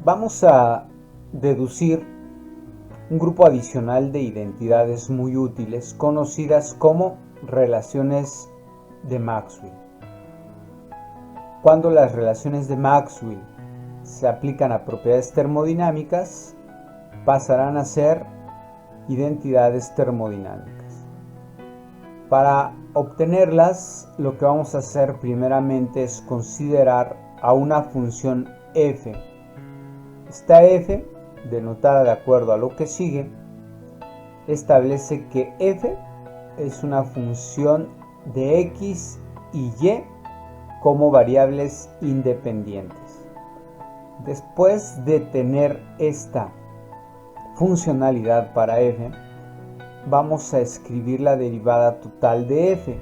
Vamos a deducir un grupo adicional de identidades muy útiles conocidas como relaciones de Maxwell. Cuando las relaciones de Maxwell se aplican a propiedades termodinámicas, pasarán a ser identidades termodinámicas. Para obtenerlas, lo que vamos a hacer primeramente es considerar a una función f. Esta f, denotada de acuerdo a lo que sigue, establece que f es una función de x y y como variables independientes. Después de tener esta funcionalidad para f, vamos a escribir la derivada total de f,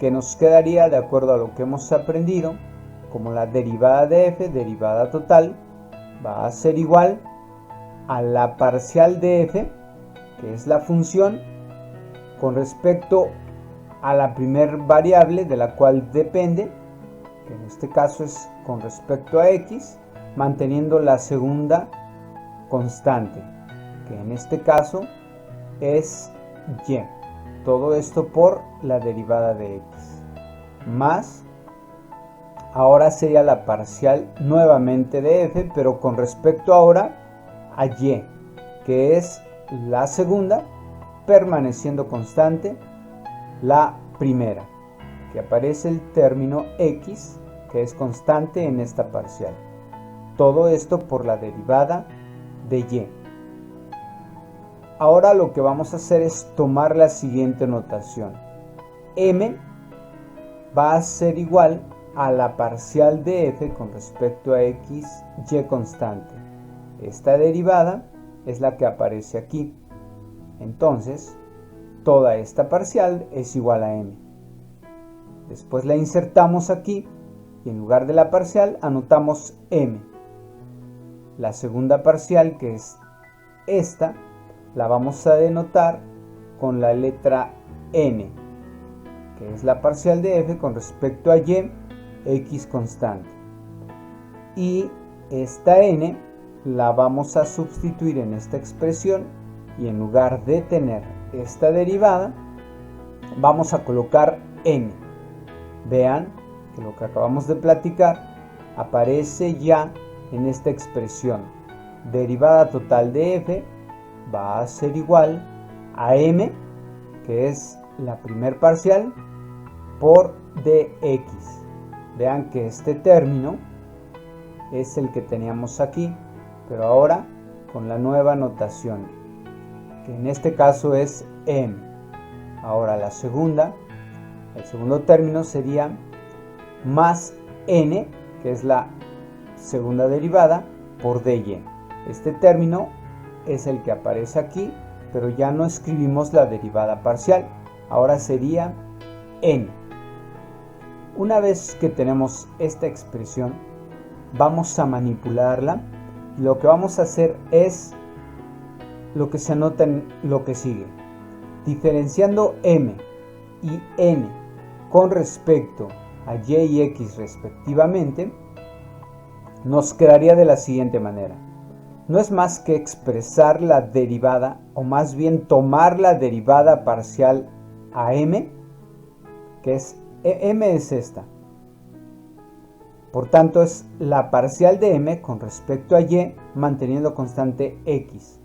que nos quedaría, de acuerdo a lo que hemos aprendido, como la derivada de f, derivada total, va a ser igual a la parcial de f, que es la función, con respecto a la primer variable de la cual depende, que en este caso es con respecto a x, manteniendo la segunda constante, que en este caso es y. Todo esto por la derivada de x. Más, ahora sería la parcial nuevamente de f, pero con respecto ahora a y, que es la segunda, permaneciendo constante la primera, que aparece el término x, que es constante en esta parcial. Todo esto por la derivada de y. Ahora lo que vamos a hacer es tomar la siguiente notación. M va a ser igual a la parcial de f con respecto a x, y constante. Esta derivada es la que aparece aquí. Entonces, toda esta parcial es igual a m. Después la insertamos aquí y en lugar de la parcial anotamos m. La segunda parcial, que es esta, la vamos a denotar con la letra n, que es la parcial de f con respecto a y, x constante. Y esta n la vamos a sustituir en esta expresión y en lugar de tener esta derivada, vamos a colocar n. Vean que lo que acabamos de platicar aparece ya en esta expresión. Derivada total de f va a ser igual a m, que es la primer parcial, por dx. Vean que este término es el que teníamos aquí, pero ahora con la nueva notación, que en este caso es m. Ahora el segundo término sería más n, que es la segunda derivada, por dy. Este término es el que aparece aquí, pero ya no escribimos la derivada parcial. Ahora sería n. Una vez que tenemos esta expresión, vamos a manipularla. Lo que vamos a hacer es lo que se anota en lo que sigue. Diferenciando m y n con respecto a y y x respectivamente, nos quedaría de la siguiente manera. No es más que expresar la derivada, o más bien tomar la derivada parcial a m, que es m es esta. Por tanto, es la parcial de m con respecto a y, manteniendo constante x.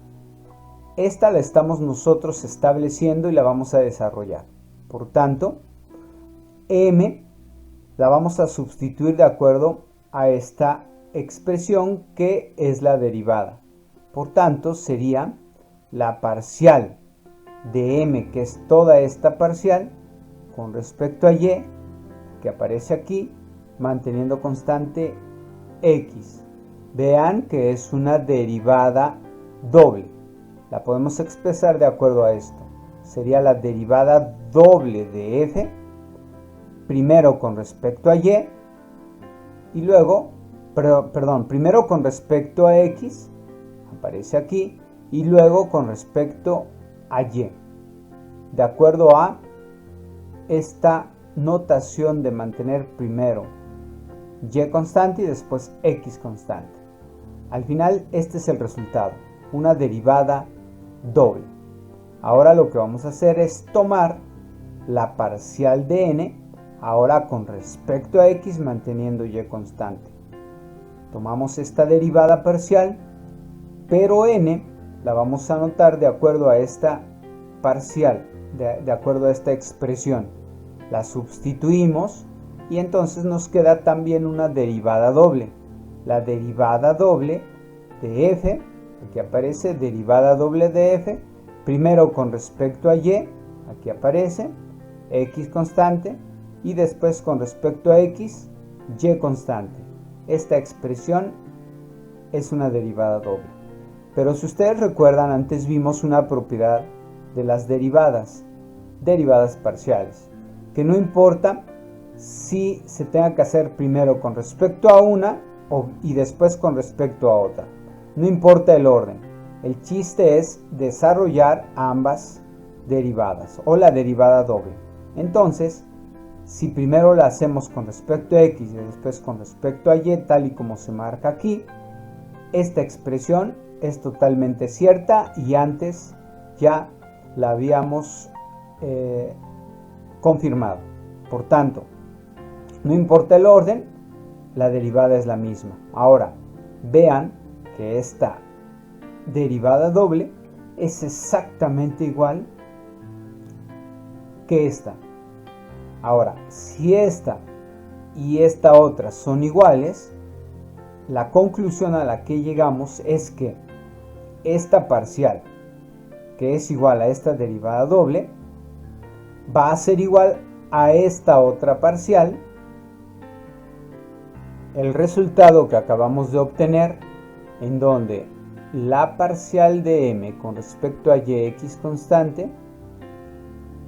Esta la estamos nosotros estableciendo y la vamos a desarrollar. Por tanto, m la vamos a sustituir de acuerdo a esta expresión, que es la derivada. Por tanto, sería la parcial de m, que es toda esta parcial, con respecto a y, que aparece aquí, manteniendo constante x. Vean que es una derivada doble. La podemos expresar de acuerdo a esto. Sería la derivada doble de f, primero con respecto a y, y luego, primero con respecto a x, aparece aquí, y luego con respecto a y, de acuerdo a esta notación de mantener primero y constante y después x constante. Al final este es el resultado, una derivada doble. Ahora lo que vamos a hacer es tomar la parcial de n, ahora con respecto a x manteniendo y constante. Tomamos esta derivada parcial, pero n la vamos a anotar de acuerdo a esta parcial, de acuerdo a esta expresión. La sustituimos y entonces nos queda también una derivada doble. La derivada doble de f, aquí aparece derivada doble de f, primero con respecto a y, aquí aparece, x constante, y después con respecto a x, y constante. Esta expresión es una derivada doble. Pero si ustedes recuerdan, antes vimos una propiedad de las derivadas parciales, que no importa si se tenga que hacer primero con respecto a una y después con respecto a otra. No importa el orden. El chiste es desarrollar ambas derivadas o la derivada doble. Entonces, si primero la hacemos con respecto a x y después con respecto a y, tal y como se marca aquí, esta expresión es totalmente cierta y antes ya la habíamos confirmado. Por tanto, no importa el orden, la derivada es la misma. Ahora, vean que esta derivada doble es exactamente igual que esta. Ahora, si esta y esta otra son iguales, la conclusión a la que llegamos es que esta parcial, que es igual a esta derivada doble, va a ser igual a esta otra parcial. El resultado que acabamos de obtener, en donde la parcial de m con respecto a x constante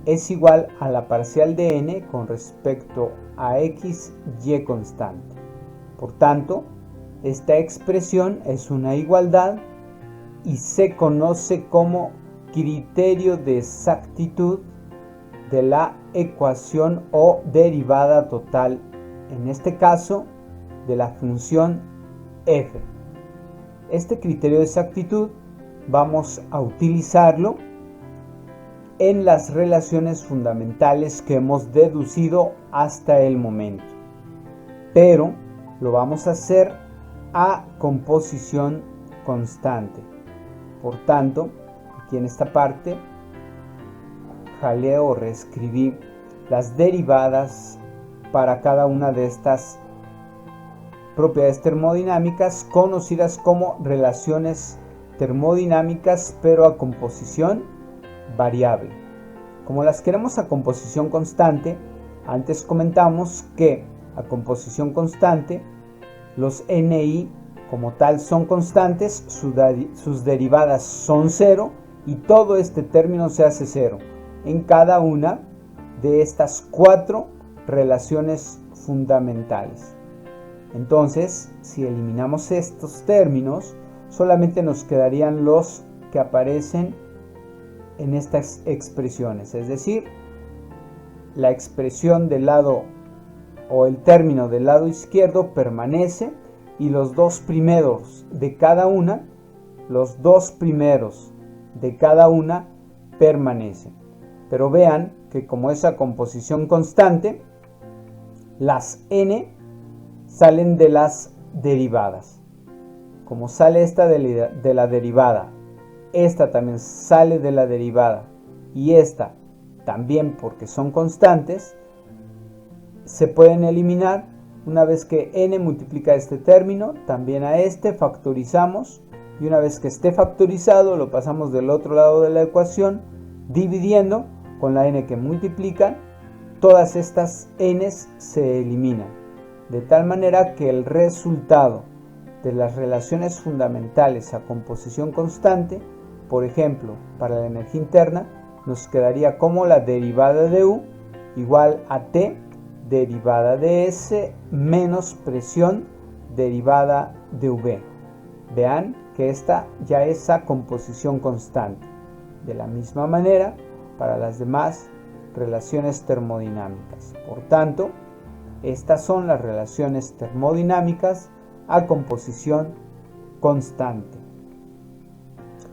es igual a la parcial de n con respecto a x y constante. Por tanto, esta expresión es una igualdad y se conoce como criterio de exactitud de la ecuación o derivada total, en este caso de la función f. Este criterio de exactitud vamos a utilizarlo en las relaciones fundamentales que hemos deducido hasta el momento, pero lo vamos a hacer a composición constante. Por tanto, aquí en esta parte jaleo o reescribí las derivadas para cada una de estas propiedades termodinámicas conocidas como relaciones termodinámicas, pero a composición variable. Como las queremos a composición constante, antes comentamos que a composición constante los ni como tal son constantes, sus derivadas son cero y todo este término se hace cero en cada una de estas cuatro relaciones fundamentales. Entonces, si eliminamos estos términos, solamente nos quedarían los que aparecen en estas expresiones, es decir, la expresión del lado o el término del lado izquierdo permanece y los dos primeros de cada una permanecen. Pero vean que como es a composición constante, las n salen de las derivadas. Como sale esta de la derivada, esta también sale de la derivada y esta también, porque son constantes, se pueden eliminar. Una vez que n multiplica este término, también a este factorizamos y una vez que esté factorizado lo pasamos del otro lado de la ecuación dividiendo con la n que multiplican. Todas estas n's se eliminan, de tal manera que el resultado de las relaciones fundamentales a composición constante, por ejemplo, para la energía interna, nos quedaría como la derivada de U igual a T derivada de S menos presión derivada de V. Vean que esta ya es a composición constante. De la misma manera, para las demás relaciones termodinámicas. Por tanto, estas son las relaciones termodinámicas a composición constante.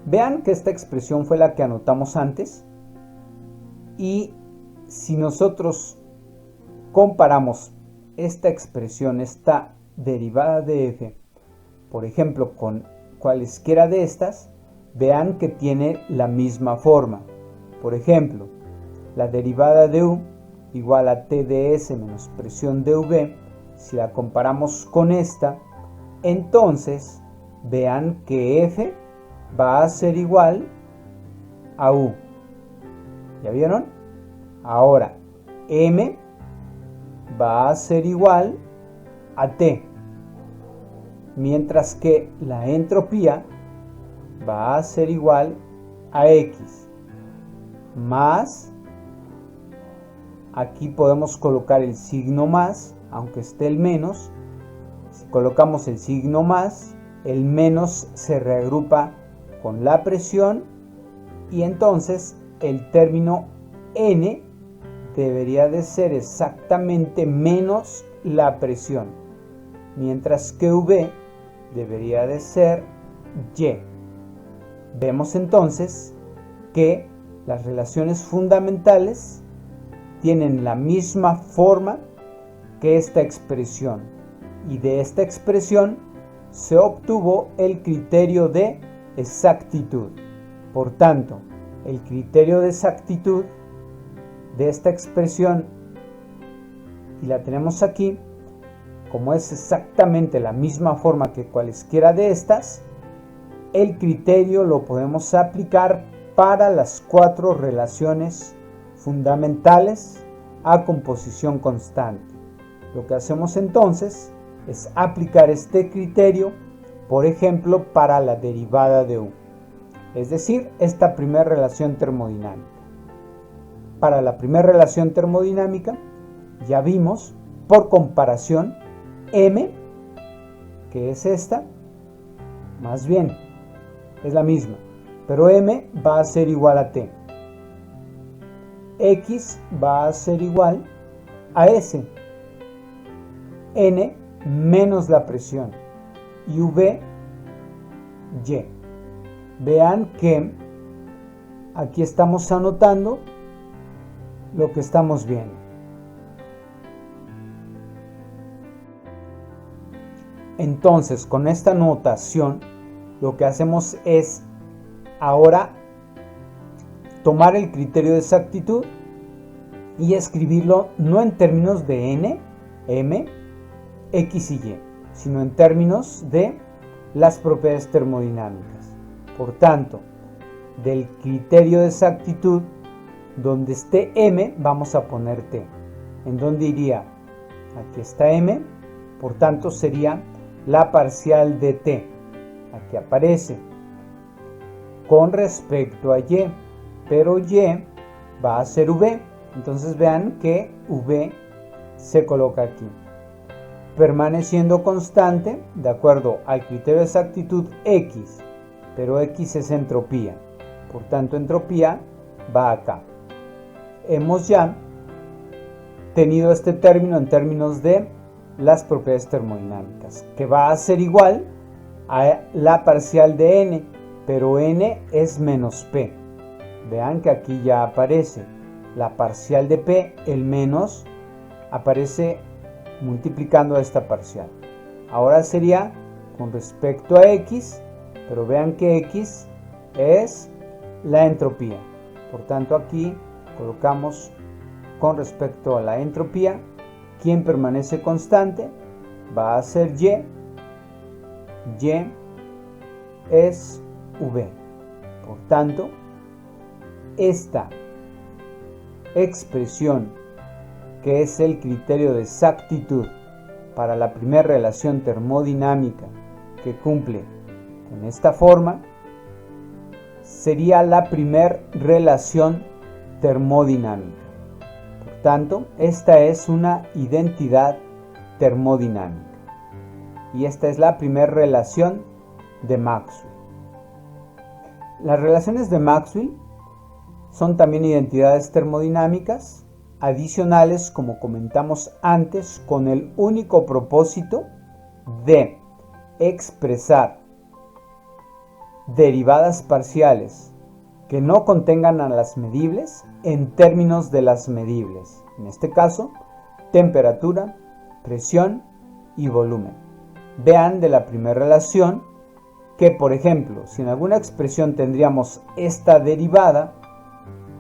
Vean que esta expresión fue la que anotamos antes, y si nosotros comparamos esta expresión, esta derivada de f, por ejemplo, con cualesquiera de estas, vean que tiene la misma forma. Por ejemplo, la derivada de u igual a t de s menos presión de v, si la comparamos con esta, entonces vean que f va a ser igual a u. ¿Ya vieron? Ahora, m va a ser igual a t, mientras que la entropía va a ser igual a x, más, aquí podemos colocar el signo más, aunque esté el menos. Si colocamos el signo más, el menos se reagrupa con la presión, y entonces el término n debería de ser exactamente menos la presión, mientras que v debería de ser y. Vemos entonces que las relaciones fundamentales tienen la misma forma que esta expresión, y de esta expresión se obtuvo el criterio de exactitud. Por tanto, el criterio de exactitud de esta expresión, y la tenemos aquí, como es exactamente la misma forma que cualesquiera de estas, el criterio lo podemos aplicar para las 4 relaciones fundamentales a composición constante. Lo que hacemos entonces es aplicar este criterio, por ejemplo, para la derivada de u, es decir, esta primera relación termodinámica. Para la primera relación termodinámica ya vimos, por comparación, m, que es esta, más bien, es la misma, pero m va a ser igual a t. X va a ser igual a S. N menos la presión. Y V, Y. Vean que aquí estamos anotando lo que estamos viendo. Entonces, con esta notación, lo que hacemos es ahora tomar el criterio de exactitud y escribirlo no en términos de n, m, x y y, sino en términos de las propiedades termodinámicas. Por tanto, del criterio de exactitud, donde esté m, vamos a poner t. ¿En dónde iría? Aquí está m, por tanto sería la parcial de t. Aquí aparece. Con respecto a y, pero y va a ser v, entonces vean que v se coloca aquí, permaneciendo constante de acuerdo al criterio de exactitud x, pero x es entropía, por tanto entropía va acá. Hemos ya tenido este término en términos de las propiedades termodinámicas, que va a ser igual a la parcial de n, pero n es menos p. Vean que aquí ya aparece la parcial de p, el menos aparece multiplicando esta parcial. Ahora sería con respecto a x, pero vean que x es la entropía. Por tanto, aquí colocamos con respecto a la entropía, quien permanece constante va a ser y es v. Por tanto, esta expresión, que es el criterio de exactitud para la primera relación termodinámica que cumple con esta forma, sería la primera relación termodinámica. Por tanto, esta es una identidad termodinámica. Y esta es la primera relación de Maxwell. Las relaciones de Maxwell son también identidades termodinámicas adicionales, como comentamos antes, con el único propósito de expresar derivadas parciales que no contengan a las medibles en términos de las medibles. En este caso, temperatura, presión y volumen. Vean de la primera relación que, por ejemplo, si en alguna expresión tendríamos esta derivada,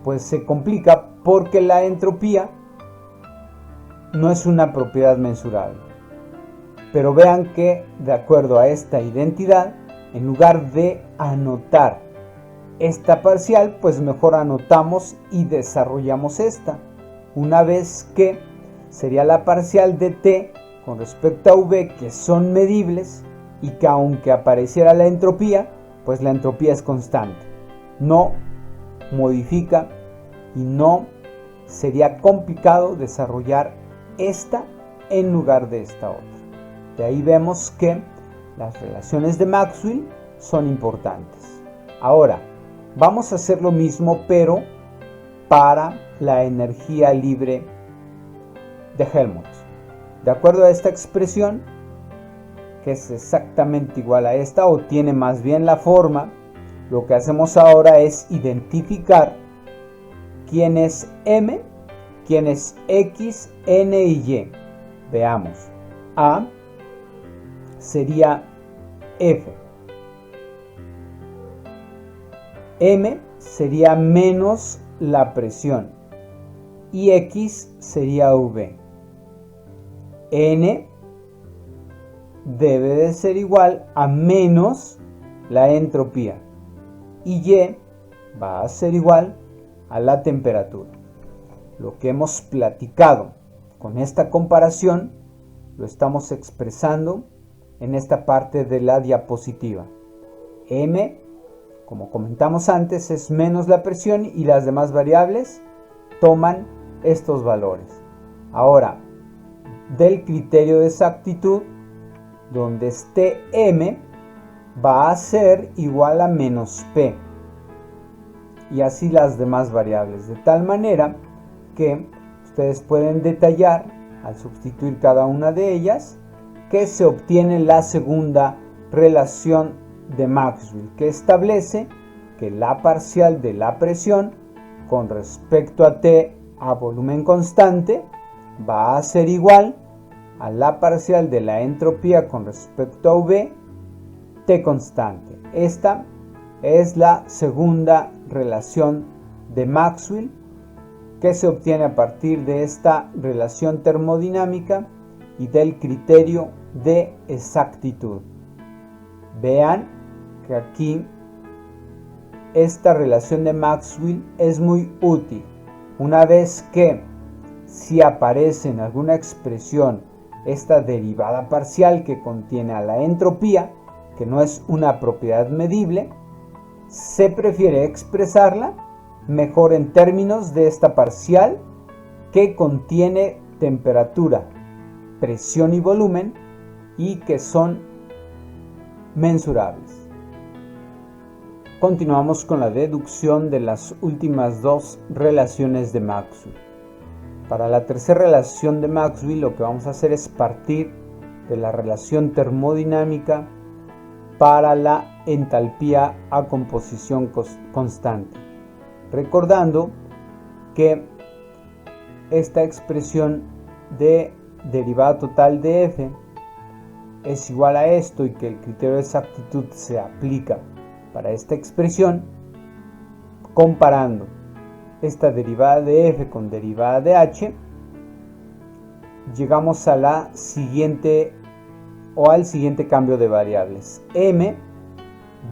pues se complica porque la entropía no es una propiedad mensurable. Pero vean que, de acuerdo a esta identidad, en lugar de anotar esta parcial, pues mejor anotamos y desarrollamos esta. Una vez que sería la parcial de t con respecto a v, que son medibles, y que aunque apareciera la entropía, pues la entropía es constante. No modifica y no sería complicado desarrollar esta en lugar de esta otra. De ahí vemos que las relaciones de Maxwell son importantes. Ahora, vamos a hacer lo mismo, pero para la energía libre de Helmholtz. De acuerdo a esta expresión, que es exactamente igual a esta, o tiene más bien la forma, lo que hacemos ahora es identificar quién es M, quién es X, N y Y. Veamos. A sería F. M sería menos la presión. Y X sería V. N debe de ser igual a menos la entropía. Y Y va a ser igual a la temperatura. Lo que hemos platicado con esta comparación lo estamos expresando en esta parte de la diapositiva. M, como comentamos antes, es menos la presión y las demás variables toman estos valores. Ahora, del criterio de exactitud, donde esté M, va a ser igual a menos P. Y así las demás variables, de tal manera que ustedes pueden detallar, al sustituir cada una de ellas, que se obtiene la segunda relación de Maxwell, que establece que la parcial de la presión con respecto a T a volumen constante va a ser igual a la parcial de la entropía con respecto a V, T constante. Esta es la segunda relación de Maxwell, que se obtiene a partir de esta relación termodinámica y del criterio de exactitud. Vean que aquí esta relación de Maxwell es muy útil. Una vez que si aparece en alguna expresión esta derivada parcial que contiene a la entropía, que no es una propiedad medible, se prefiere expresarla mejor en términos de esta parcial que contiene temperatura, presión y volumen y que son mensurables. Continuamos con la deducción de las últimas dos relaciones de Maxwell. Para la tercera relación de Maxwell, lo que vamos a hacer es partir de la relación termodinámica para la entalpía a composición constante. Recordando que esta expresión de derivada total de F es igual a esto y que el criterio de exactitud se aplica para esta expresión, comparando esta derivada de F con derivada de H, llegamos a la siguiente o al siguiente cambio de variables. M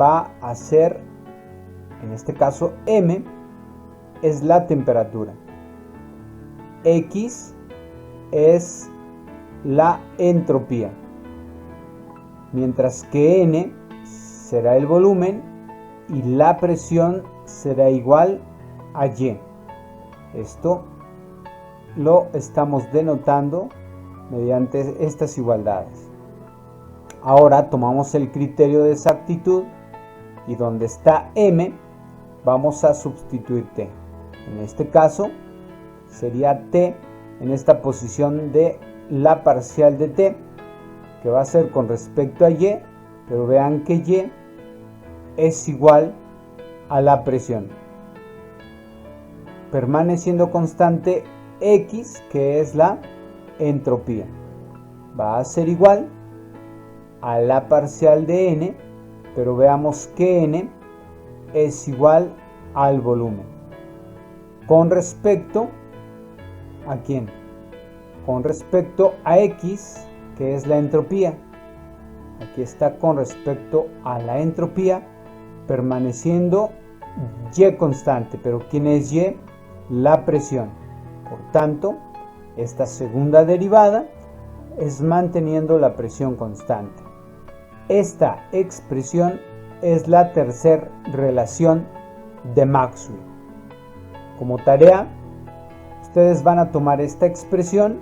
va a ser, en este caso M es la temperatura, X es la entropía, mientras que N será el volumen y la presión será igual a Y. Esto lo estamos denotando mediante estas igualdades. Ahora tomamos el criterio de exactitud y donde está M vamos a sustituir T. En este caso sería T en esta posición de la parcial de T, que va a ser con respecto a Y, pero vean que Y es igual a la presión. Permaneciendo constante X, que es la entropía, va a ser igual a la parcial de N, pero veamos que N es igual al volumen. ¿Con respecto a quién? Con respecto a X, que es la entropía. Aquí está con respecto a la entropía, permaneciendo Y constante. Pero ¿quién es Y? La presión. Por tanto, esta segunda derivada es manteniendo la presión constante. Esta expresión es la tercera relación de Maxwell. Como tarea, ustedes van a tomar esta expresión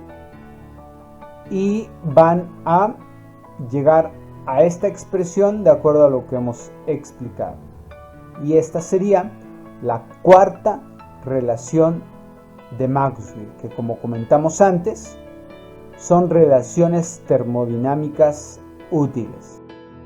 y van a llegar a esta expresión de acuerdo a lo que hemos explicado. Y esta sería la cuarta relación de Maxwell, que como comentamos antes, son relaciones termodinámicas útiles.